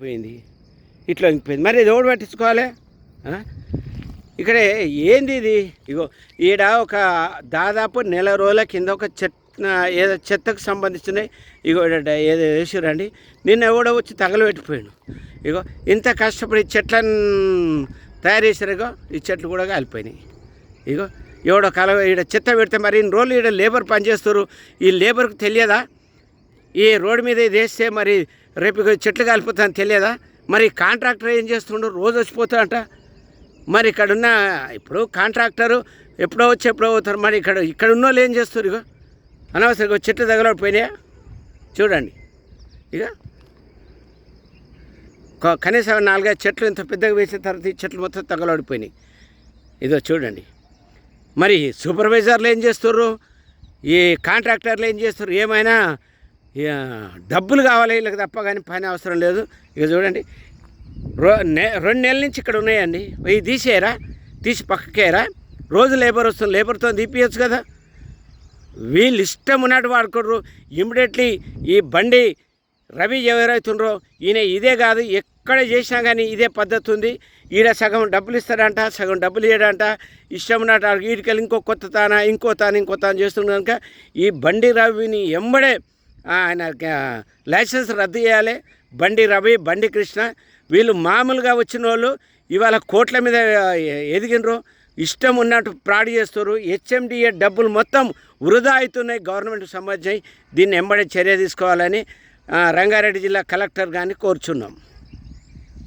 వంగిపోయింది, ఇట్లా వంగిపోయింది. మరి ఇది ఎవడు పట్టించుకోవాలి? ఇక్కడ ఏంది ఇది? ఇగో ఈడ ఒక దాదాపు నెల రోజుల కింద ఒక ఏదో చెత్తకు సంబంధించినవి ఇగో ఏదో వేసిరండి. నిన్న ఎవడో వచ్చి తగలబెట్టిపోయాడు. ఇగో ఇంత కష్టపడి చెట్లను తయారు చేశారు. ఇగో ఈ చెట్లు కూడా కాలిపోయినాయి. ఇగో ఎవడో ఈడ చెత్త పెడితే మరి ఇన్ని రోజులు ఈడ లేబర్ పనిచేస్తారు. ఈ లేబర్కు తెలియదా ఈ రోడ్డు మీద ఇది వేస్తే మరి రేపు చెట్లు కాలిపోతాయని తెలియదా? మరి కాంట్రాక్టర్ ఏం చేస్తుండ్రు? రోజు వచ్చిపోతాడంట. మరి ఇక్కడున్న ఇప్పుడు కాంట్రాక్టరు ఎప్పుడో వచ్చి ఎప్పుడో పోతారు. మరి ఇక్కడ ఉన్న వాళ్ళు ఏం చేస్తారు? ఇగో అనవసరంగా చెట్లు తగలబడిపోయినాయా చూడండి. ఇక కనీసం 4-5 చెట్లు ఇంత పెద్దగా వేసిన తర్వాత ఈ చెట్లు మొత్తం తగలబడిపోయినాయి. ఇదో చూడండి. మరి సూపర్వైజర్లు ఏం చేస్తారు? ఈ కాంట్రాక్టర్లు ఏం చేస్తారు? ఏమైనా డబ్బులు కావాలి వీళ్ళకి తప్ప కానీ పని అవసరం లేదు. ఇక చూడండి 2 నెలల నుంచి ఇక్కడ ఉన్నాయండి. ఇవి తీసేయరా? తీసి పక్కకేయరా? రోజు లేబర్ వస్తుంది, లేబర్తో తీపియచ్చు కదా. వీళ్ళు ఇష్టం ఉన్నట్టు వాడుకోరు. ఇమ్మీడియట్లీ ఈ బండి రవి ఎవరైతుండ్రో ఈయన ఇదే కాదు ఎక్కడ చేసినా కానీ ఇదే పద్ధతి ఉంది. ఈడ సగం డబ్బులు ఇస్తాడంట, సగం డబ్బులు ఇవ్వడంట. ఇష్టం ఉన్నట్టు వీడికెళ్ళి ఇంకో కొత్త తాన ఇంకో తాను చేస్తున్నాడు కనుక ఈ బండి రవిని ఎంబడే ఆయన లైసెన్స్ రద్దు చేయాలి. బండి రవి, బండి కృష్ణ వీళ్ళు మామూలుగా వచ్చిన వాళ్ళు ఇవాళ కోట్ల మీద ఎదిగినరు. ఇష్టం ఉన్నట్టు ఫ్రాడ్ చేస్తారు. హెచ్ఎండిఏ డబ్బులు మొత్తం వృధా అవుతున్నాయి గవర్నమెంట్కి సంబంధించి. దీన్ని ఎంబడే చర్య తీసుకోవాలని రంగారెడ్డి జిల్లా కలెక్టర్ గారిని కోరుచున్నాం.